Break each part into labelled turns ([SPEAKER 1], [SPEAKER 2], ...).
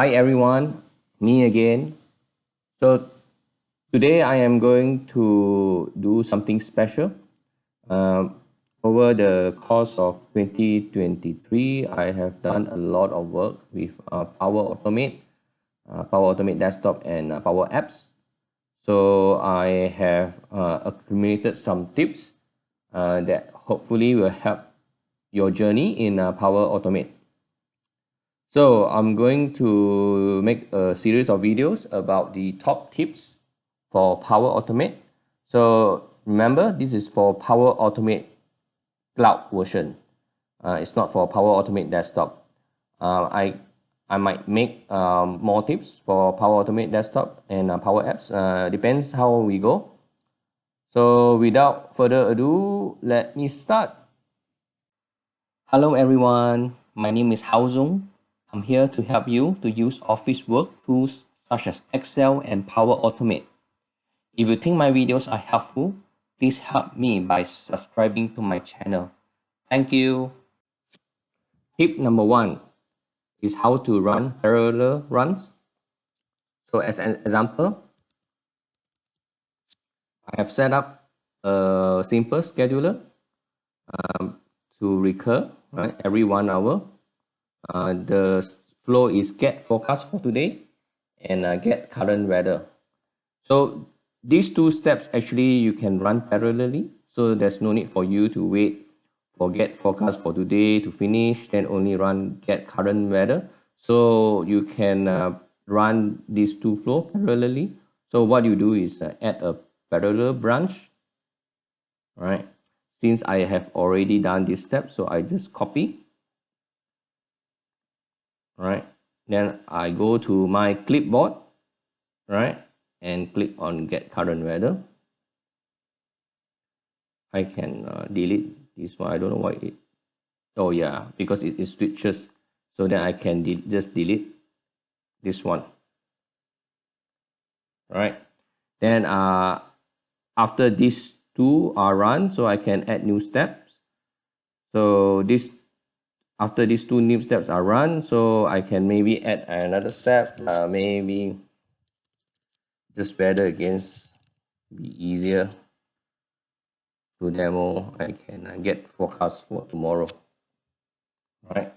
[SPEAKER 1] Hi everyone, me again. So today I am going to do something special. Um, Over the course of 2023, I have done a lot of work with Power Automate Desktop and Power Apps. So I have accumulated some tips that hopefully will help your journey in Power Automate. So I'm going to make a series of videos about the top tips for Power Automate. So remember, this is for Power Automate Cloud version. It's not for Power Automate Desktop. I might make more tips for Power Automate Desktop and Power Apps. Depends how we go. So without further ado, let me start. Hello everyone, my name is Hao Zong. I'm here to help you to use office work tools such as Excel and Power Automate. If you think my videos are helpful, please help me by subscribing to my channel. Thank you. Tip number 1 is how to run parallel runs. So as an example, I have set up a simple scheduler to recur every 1 hour. The flow is get forecast for today and get current weather. So these two steps actually you can run parallelly. So there's no need for you to wait for get forecast for today to finish, then only run get current weather. So you can run these two flow parallelly. So what you do is add a parallel branch. All right. Since I have already done this step, so I just copy. All right. Then I go to my clipboard, right, and click on get current weather. I can delete this one. I don't know why it. Oh yeah, because it switches. So then I can just delete this one. Right. Then after these two are run, so I can add new steps. So this after these two new steps are run, so I can maybe add another step. Maybe just weather against be easier to demo. I can get forecast for tomorrow. Right.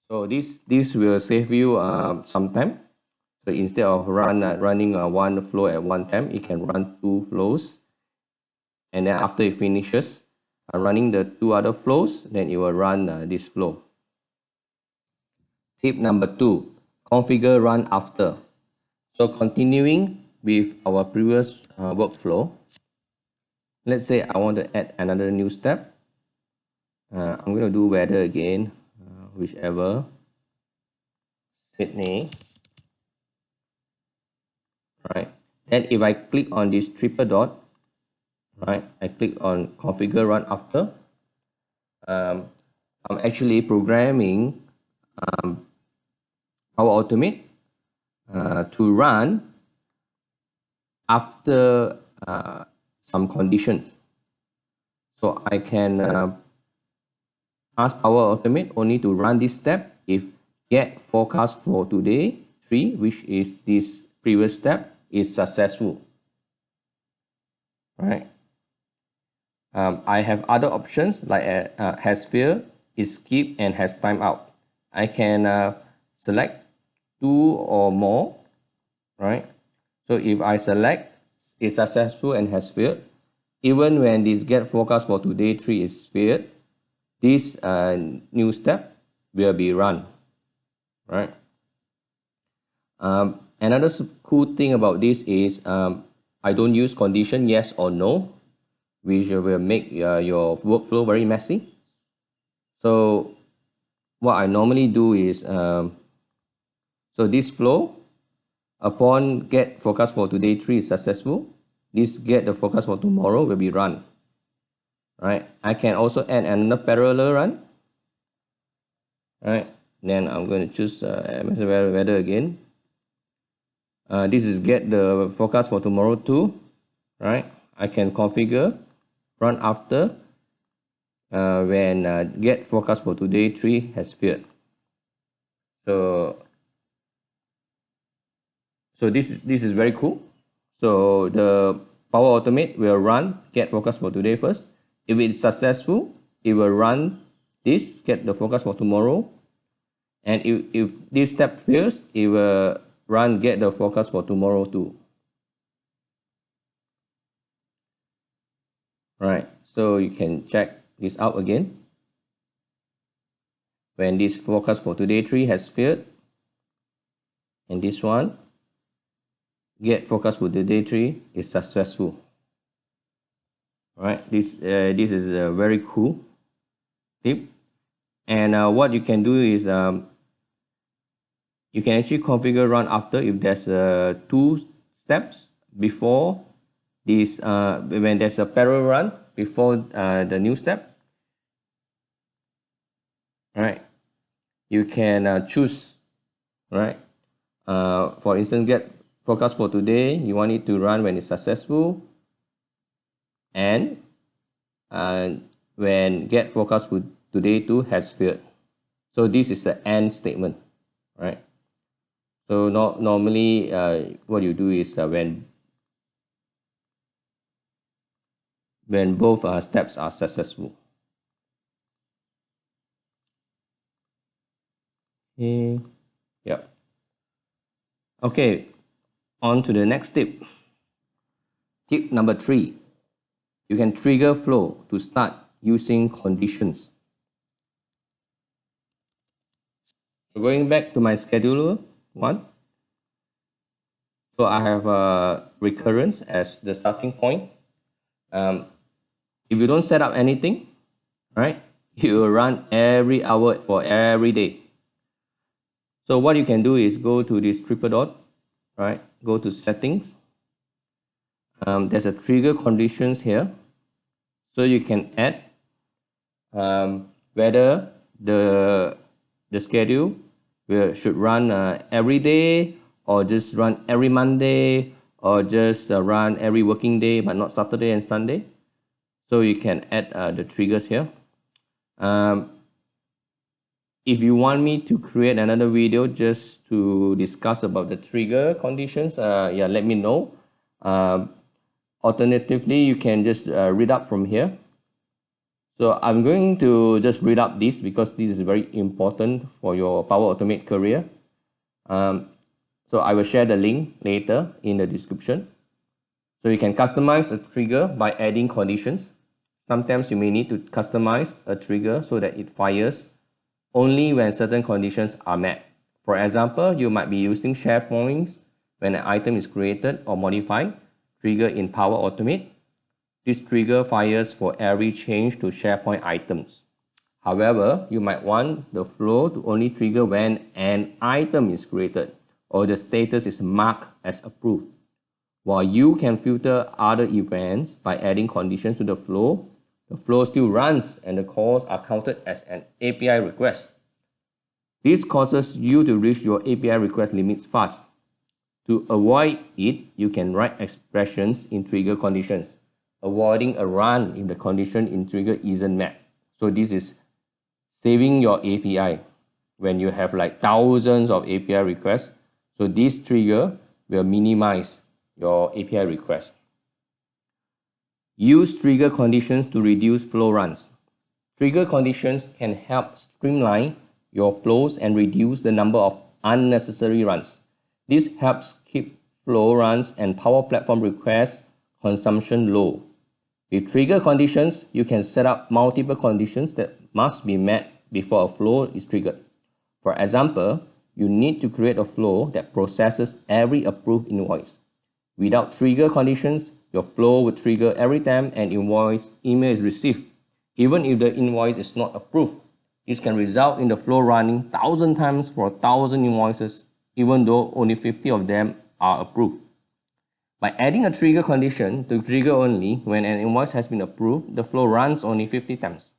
[SPEAKER 1] So this will save you some time. So instead of running one flow at one time, it can run two flows. And then after it finishes running the two other flows, then it will run this flow. Tip number 2, configure run after. So continuing with our previous workflow, let's say I want to add another new step. I'm going to do weather again, whichever, Sydney. Right. Then if I click on this triple dot, right, I click on configure run after. I'm actually programming Power Automate to run after some conditions. So I can ask Power Automate only to run this step if get forecast for today 3, which is this previous step, is successful. Right. I have other options like has failed, is skip, and has timeout. I can select 2 or more, right? So if I select is successful and has failed, even when this get forecast for today 3 is failed, this new step will be run, right? Another cool thing about this is I don't use condition yes or no, which will make your workflow very messy. So what I normally do is so this flow, upon get forecast for today 3 is successful, this get the forecast for tomorrow will be run. Right. I can also add another parallel run. Right. Then I'm going to choose MS weather again. This is get the forecast for tomorrow too. Right. I can configure run after when get forecast for today 3 has failed. So So this is very cool. So the Power Automate will run get forecast for today first. If it's successful, it will run this get the forecast for tomorrow. And if this step fails, it will run get the forecast for tomorrow too. Right, so you can check this out again. When this forecast for today 3 has failed, and this one get forecast for today 3 is successful. Right, this is a very cool tip. And what you can do is you can actually configure run after if there's 2 steps before this when there's a parallel run before the new step. Right, you can choose, right? For instance, get forecast for today, you want it to run when it's successful, and when get forecast for today too has failed. So this is the AND statement, right? So normally what you do is when both steps are successful. Okay. Yep. Okay, on to the next tip. Tip number 3. You can trigger flow to start using conditions. So going back to my scheduler 1. So I have a recurrence as the starting point. If you don't set up anything, right, you will run every hour for every day. So what you can do is go to this triple dot, right? Go to settings. There's a trigger conditions here. So you can add whether the schedule should run every day, or just run every Monday, or just run every working day but not Saturday and Sunday. So you can add the triggers here. If you want me to create another video just to discuss about the trigger conditions, yeah, let me know. Alternatively, you can just read up from here. So I'm going to just read up this because this is very important for your Power Automate career. So I will share the link later in the description. So you can customize a trigger by adding conditions. Sometimes you may need to customize a trigger so that it fires only when certain conditions are met. For example, you might be using SharePoint when an item is created or modified, trigger in Power Automate. This trigger fires for every change to SharePoint items. However, you might want the flow to only trigger when an item is created or the status is marked as approved. While you can filter other events by adding conditions to the flow still runs and the calls are counted as an API request. This causes you to reach your API request limits fast. To avoid it, you can write expressions in trigger conditions, avoiding a run if the condition in trigger isn't met. So this is saving your API when you have like thousands of API requests. So this trigger will minimize your API request. Use trigger conditions to reduce flow runs. Trigger conditions can help streamline your flows and reduce the number of unnecessary runs. This helps keep flow runs and Power Platform request consumption low. With trigger conditions, you can set up multiple conditions that must be met before a flow is triggered. For example, you need to create a flow that processes every approved invoice. Without trigger conditions, your flow will trigger every time an invoice email is received, even if the invoice is not approved. This can result in the flow running 1,000 times for 1,000 invoices, even though only 50 of them are approved. By adding a trigger condition to trigger only when an invoice has been approved, the flow runs only 50 times.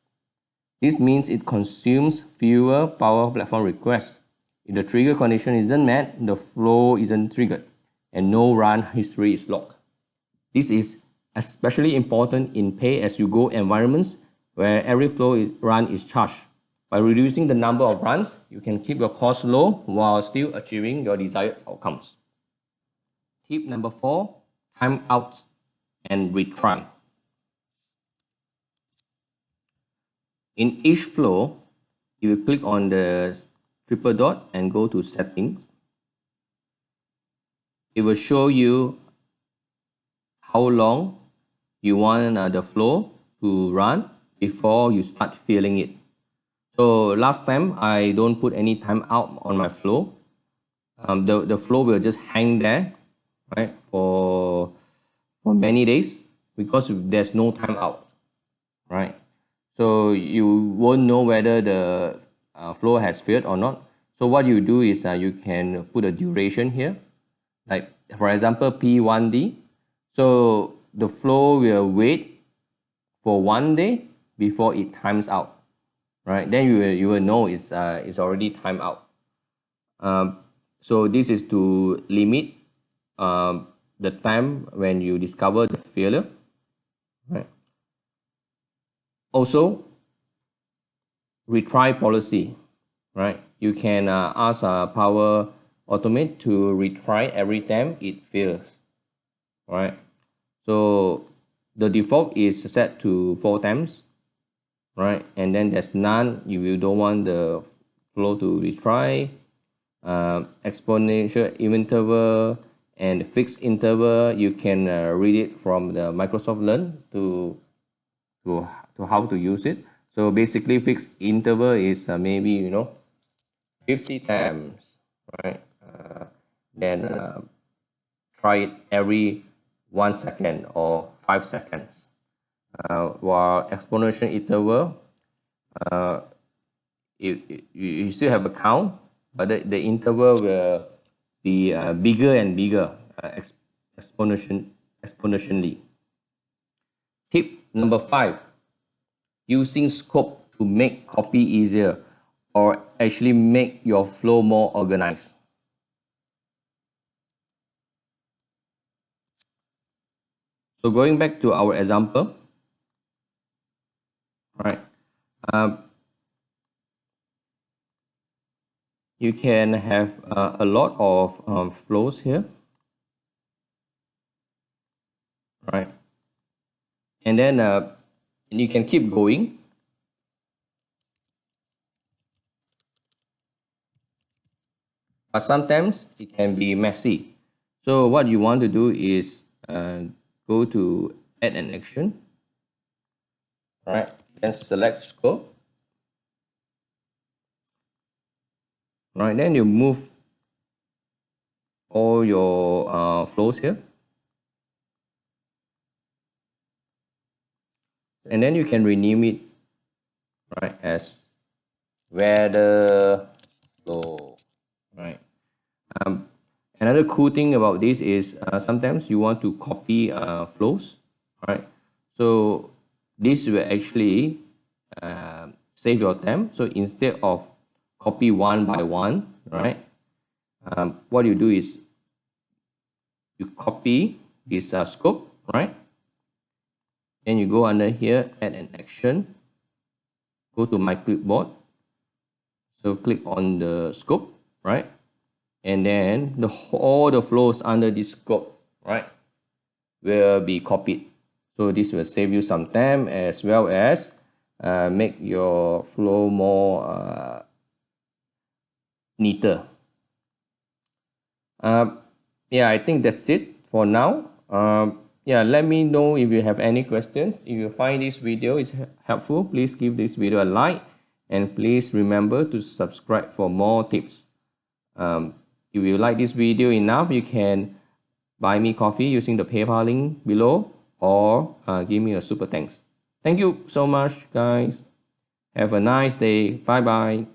[SPEAKER 1] This means it consumes fewer Power Platform requests. If the trigger condition isn't met, the flow isn't triggered, and no run history is logged. This is especially important in pay-as-you-go environments where every run is charged. By reducing the number of runs, you can keep your costs low while still achieving your desired outcomes. Tip number 4, time out and retry. In each flow, you will click on the triple dot and go to settings. It will show you how long you want the flow to run before you start feeling it. So last time I don't put any time out on my flow. The flow will just hang there, right, for many days because there's no time out, right? So you won't know whether the flow has failed or not. So what you do is you can put a duration here, like for example P1D. So the flow will wait for 1 day before it times out, right? Then you will know it's already timed out. So this is to limit the time when you discover the failure, right? Also, retry policy, right? You can ask Power Automate to retry every time it fails, right? So the default is set to 4 times, right? And then there's none if you don't want the flow to retry. Exponential interval and fixed interval, you can read it from the Microsoft Learn to how to use it. So basically fixed interval is maybe 50 times, right? Then try it every 1 second or 5 seconds. While exponential interval, you still have a count, but the interval will be bigger and bigger exponentially. Tip number 5, using scope to make copy easier or actually make your flow more organized. So going back to our example, right? You can have a lot of flows here, right? And then you can keep going. But sometimes it can be messy. So what you want to do is go to add an action, right? Then select scope. Right, then you move all your flows here. And then you can rename it, right, as weather flow, right? Another cool thing about this is sometimes you want to copy flows, right? So this will actually save your time. So instead of copy one by one, right? What you do is you copy this scope, right? Then you go under here, add an action, go to my clipboard. So click on the scope, right? And then all the flows under this scope, right, will be copied. So this will save you some time as well as make your flow more neater. Yeah, I think that's it for now. Yeah, let me know if you have any questions. If you find this video is helpful, please give this video a like and please remember to subscribe for more tips. If you like this video enough, you can buy me coffee using the PayPal link below or give me a super thanks. Thank you so much, guys. Have a nice day. Bye bye.